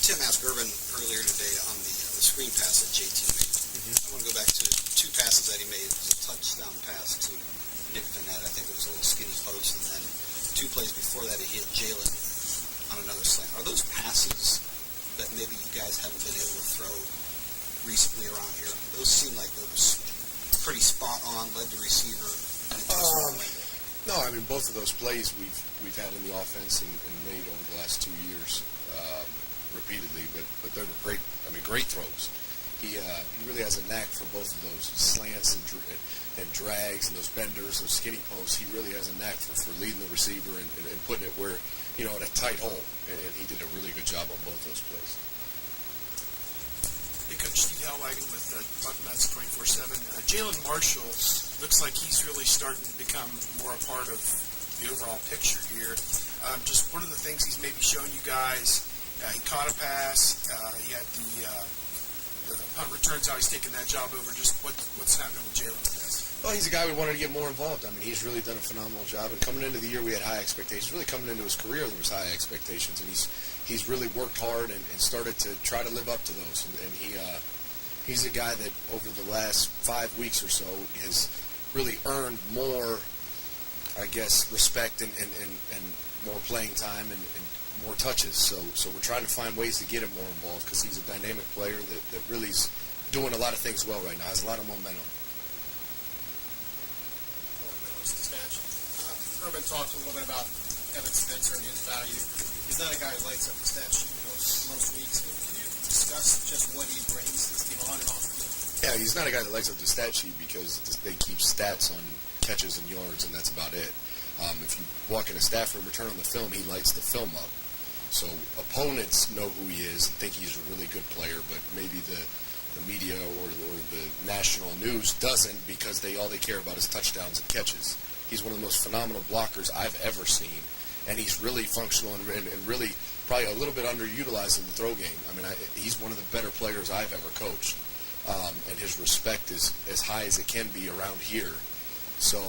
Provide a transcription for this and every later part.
Tim asked Urban earlier today on the screen pass that JT made. I want to go back to two passes that he made. It was a touchdown pass to Nick Vanette. I think it was a little skinny post, and then 2 plays before that he hit Jalen on another slant. Are those passes that maybe you guys haven't been able to throw recently around here? Those seem like those pretty spot on, led the receiver. No, I mean both of those plays we've had in the offense and made over the last 2 years repeatedly, but they were great. I mean, great throws. He really has a knack for both of those slants and drags and those benders, those skinny posts. He really has a knack for leading the receiver and putting it where, in a tight hole. And he did a really good job on both those plays. Hey, Coach Steve Hellwagon with Buckeyes 24/7. Jalen Marshall looks like he's really starting to become more a part of the overall picture here. Just what are the things he's maybe shown you guys? He caught a pass. He had the punt returns, how he's taking that job over. Just what's happening with Jalen? Well, he's a guy we wanted to get more involved. I mean, he's really done a phenomenal job. And coming into the year, we had high expectations. Really coming into his career, there was high expectations. And he's really worked hard and started to try to live up to those. And he's a guy that over the last 5 weeks or so has really earned more, I guess, respect and more playing time and more touches. So we're trying to find ways to get him more involved because he's a dynamic player that really is doing a lot of things well right now. Has a lot of momentum. Urban talked a little bit about Evan Spencer and his value. He's not a guy who lights up the stat sheet most weeks. Can you discuss just what he brings to this team on and off the field? Yeah, he's not a guy that lights up the stat sheet because they keep stats on catches and yards, and that's about it. If you walk in a staff room or turn on the film, he lights the film up. So opponents know who he is and think he's a really good player, but maybe the media or the national news doesn't because all they care about is touchdowns and catches. He's one of the most phenomenal blockers I've ever seen, and he's really functional and really probably a little bit underutilized in the throw game. I mean, he's one of the better players I've ever coached, and his respect is as high as it can be around here. So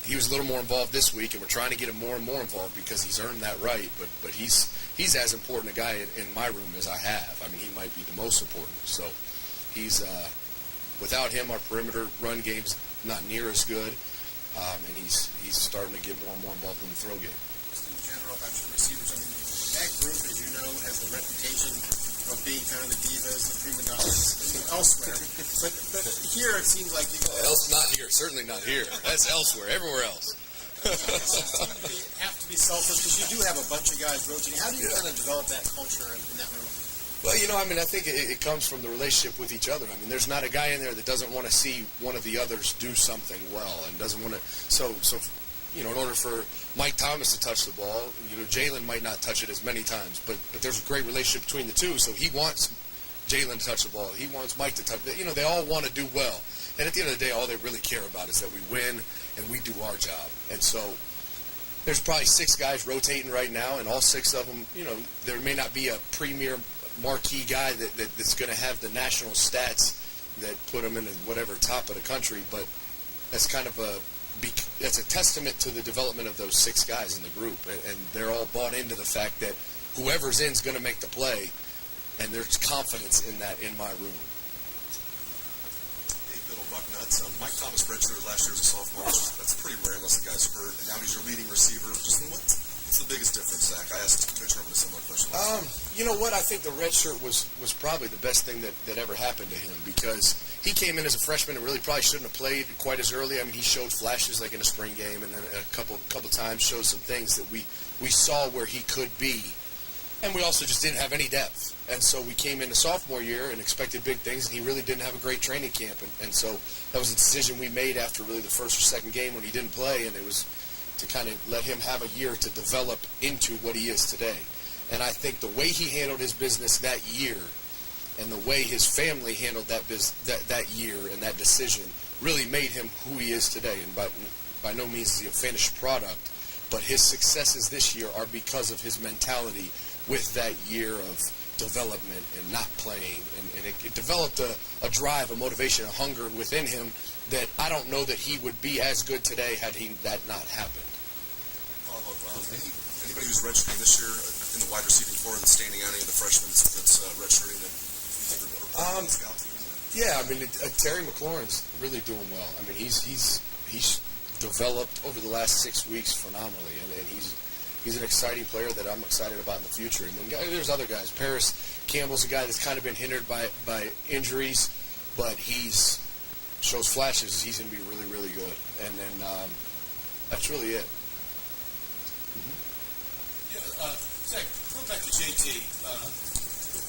he was a little more involved this week, and we're trying to get him more and more involved because he's earned that right. But he's as important a guy in my room as I have. I mean, he might be the most important. So he's without him, our perimeter run game's not near as good. And he's starting to get more and more involved in the throw game. Just in general about your receivers, I mean, that group, as you know, has the reputation of being kind of the divas, the prima donnas elsewhere. But here it seems like you not here, certainly not here. That's elsewhere, everywhere else. You have to be selfless because you do have a bunch of guys rotating. How do you kind of develop that culture in that room? Well, I mean, I think it comes from the relationship with each other. I mean, there's not a guy in there that doesn't want to see one of the others do something well and doesn't want to. So in order for Mike Thomas to touch the ball, Jalen might not touch it as many times, but there's a great relationship between the two. So he wants Jalen to touch the ball. He wants Mike to touch it. They all want to do well. And at the end of the day, all they really care about is that we win and we do our job. And so there's probably 6 guys rotating right now, and all 6 of them, there may not be a premier marquee guy that's going to have the national stats that put him in whatever top of the country, but that's kind of that's a testament to the development of those 6 guys in the group, and they're all bought into the fact that whoever's in is going to make the play, and there's confidence in that in my room. Hey, little Bucknuts. Mike Thomas redshirted last year as a sophomore. That's pretty rare unless the guy's hurt, and now he's your leading receiver. Just what's the biggest difference, Zach? I asked Coach Herman a similar question. You know what? I think the red shirt was probably the best thing that ever happened to him because he came in as a freshman and really probably shouldn't have played quite as early. I mean, he showed flashes like in a spring game and then a couple times showed some things that we saw where he could be. And we also just didn't have any depth. And so we came into sophomore year and expected big things, and he really didn't have a great training camp. And so that was a decision we made after really the first or second game when he didn't play, and it was to kind of let him have a year to develop into what he is today. And I think the way he handled his business that year and the way his family handled that year and that decision really made him who he is today. And by no means is he a finished product, but his successes this year are because of his mentality with that year of development and not playing. And it developed a drive, a motivation, a hunger within him that I don't know that he would be as good today had that not happened. Any Anybody who's redshirting this year in the wide receiving core that's standing out, any of the freshmen that's redshirting that you think are on the scout team? Yeah, I mean, Terry McLaurin's really doing well. I mean, he's developed over the last 6 weeks phenomenally, and he's an exciting player that I'm excited about in the future. And then there's other guys. Paris Campbell's a guy that's kind of been hindered by injuries, but he's shows flashes. He's going to be really, really good. And then that's really it. Zach, going back to JT,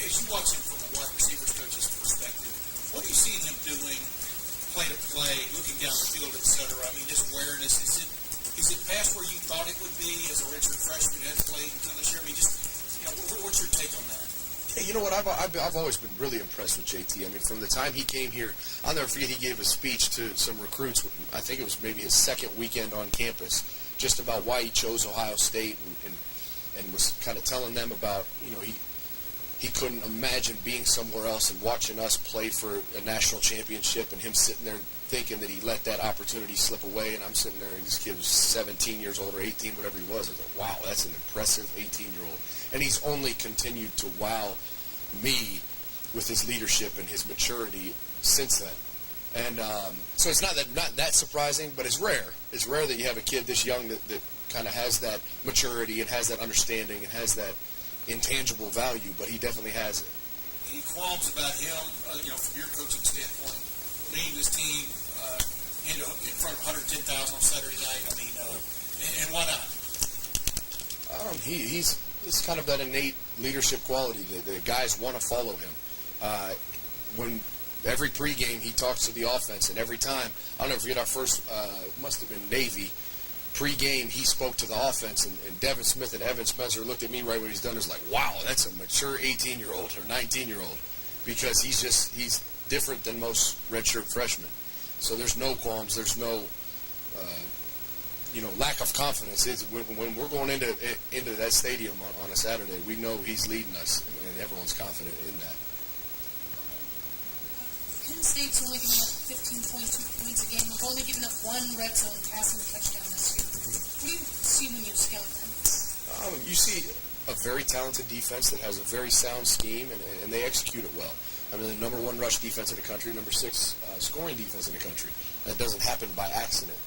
as you watch him from a wide receivers coach's perspective, what do you see him doing, play to play, looking down the field, et cetera? I mean, his awareness, is it past where you thought it would be as a redshirt freshman who hadn't played until this year? I mean, what's your take on that? Hey, you know what? I've always been really impressed with JT. I mean, from the time he came here, I'll never forget he gave a speech to some recruits. I think it was maybe his second weekend on campus, just about why he chose Ohio State and was kind of telling them about, he couldn't imagine being somewhere else and watching us play for a national championship, and him sitting there thinking that he let that opportunity slip away. And I'm sitting there, and this kid was 17 years old or 18, whatever he was. I was like, wow, that's an impressive 18-year-old. And he's only continued to wow me with his leadership and his maturity since then. And so it's not that surprising, but it's rare. It's rare that you have a kid this young that kind of has that maturity and has that understanding and has that intangible value, but he definitely has it. Any qualms about him, from your coaching standpoint, leading this team in front of 110,000 on Saturday night? I mean, and why not? He's kind of that innate leadership quality. The guys want to follow him. When every pregame he talks to the offense, and every time, I'll never forget our first, must have been Navy, pre-game, he spoke to the offense, and Devin Smith and Evan Spencer looked at me right when he's done. Is like, wow, that's a mature 18-year-old or 19-year-old, because he's different than most redshirt freshmen. So there's no qualms. There's no lack of confidence. When we're going into that stadium on a Saturday, we know he's leading us, and everyone's confident in that. Penn State's only giving up 15.2 points a game. We've only given up one red zone passing touchdown this year. What do you see when you scout them? You see a very talented defense that has a very sound scheme, and they execute it well. I mean, the number 1 rush defense in the country, number 6 scoring defense in the country. That doesn't happen by accident.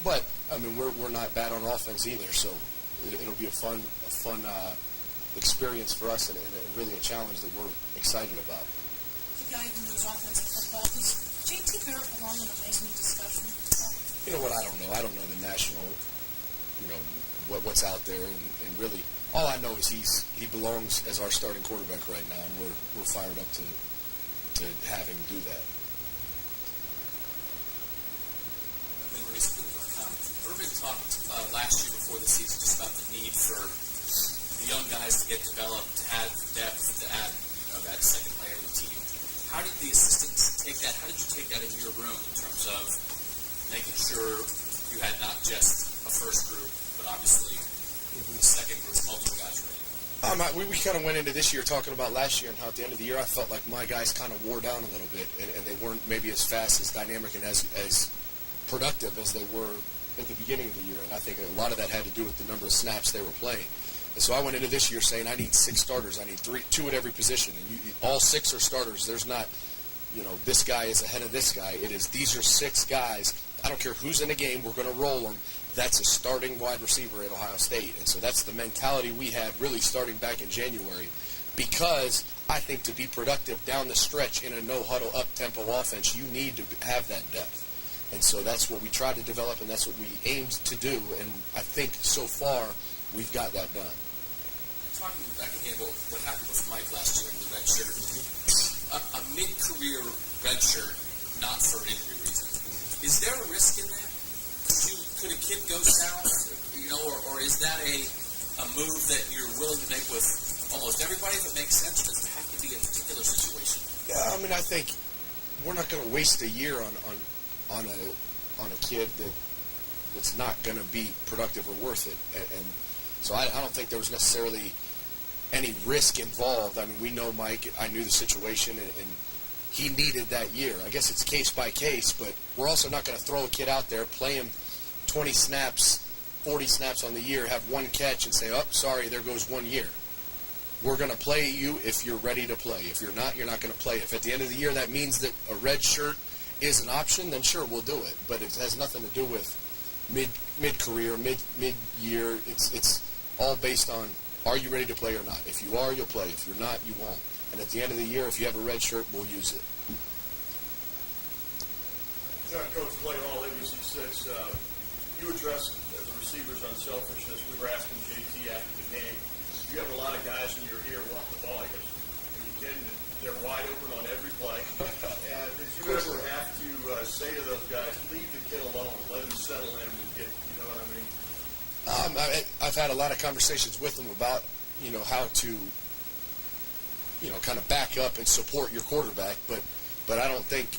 But I mean, we're not bad on offense either, so it'll be a fun experience for us, and really a challenge that we're excited about. The guy who knows offensive football, does JT Barrett belong in the Heisman discussion? You know what? I don't know. I don't know the national, what's out there, and really, all I know is he belongs as our starting quarterback right now, and we're fired up to have him do that. Urban talked last year before the season just about the need for the young guys to get developed, to have depth, to add that second layer of the team. How did the assistants take that? How did you take that in your room in terms of making sure you had not just a first group, but obviously a second group, multiple guys ready? We kind of went into this year talking about last year, and how at the end of the year I felt like my guys kind of wore down a little bit, and they weren't maybe as fast, as dynamic, and as productive as they were at the beginning of the year. And I think a lot of that had to do with the number of snaps they were playing. And so I went into this year saying I need 6 starters. I need 2 at every position. And all 6 are starters. There's not, this guy is ahead of this guy. These are 6 guys. I don't care who's in the game. We're going to roll them. That's a starting wide receiver at Ohio State. And so that's the mentality we had really starting back in January, because I think to be productive down the stretch in a no-huddle, up-tempo offense, you need to have that depth. And so that's what we tried to develop, and that's what we aimed to do. And I think so far we've got that done. Talking back again about what happened with Mike last year in the red shirt, a mid-career red shirt, not for an injury reason. Is there a risk in that? Could a kid go south, or is that a move that you're willing to make with almost everybody if it makes sense? Does it have to be a particular situation? Yeah, I mean, I think we're not going to waste a year on a kid that's not going to be productive or worth it. And so I don't think there was necessarily any risk involved. I mean, we know Mike. I knew the situation, and he needed that year. I guess it's case by case, but we're also not going to throw a kid out there, play him 20 snaps 40 snaps on the year, have one catch, and say, oh, sorry, there goes 1 year. We're going to play you if you're ready to play. If you're not, you're not going to play. If at the end of the year that means that a red shirt is an option, then sure, we'll do it. But it has nothing to do with mid-career, mid-year. It's all based on, are you ready to play or not? If you are, you'll play. If you're not, you won't. And at the end of the year, if you have a red shirt, we'll use it. Coach Clay Hall, ABC 6, you addressed the receivers' unselfishness. We were asking JT after the game. You have a lot of guys in your ear wanting the ball. He goes, "Are you kidding? They're wide open on every play." And did you ever have to say to those guys, leave the kid alone, let him settle in and get, you know what I mean? I've had a lot of conversations with them about, how to, kind of back up and support your quarterback. But I don't think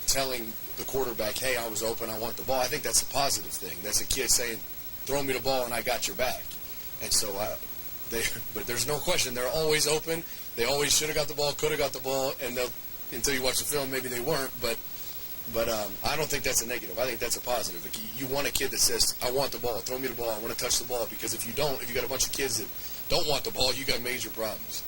telling the quarterback, hey, I was open, I want the ball, I think that's a positive thing. That's a kid saying, throw me the ball and I got your back. And so, but there's no question, they're always open. They always should have got the ball, could have got the ball, and until you watch the film, maybe they weren't. But I don't think that's a negative. I think that's a positive. You want a kid that says, I want the ball, throw me the ball, I want to touch the ball. Because if you got a bunch of kids that don't want the ball, you got major problems.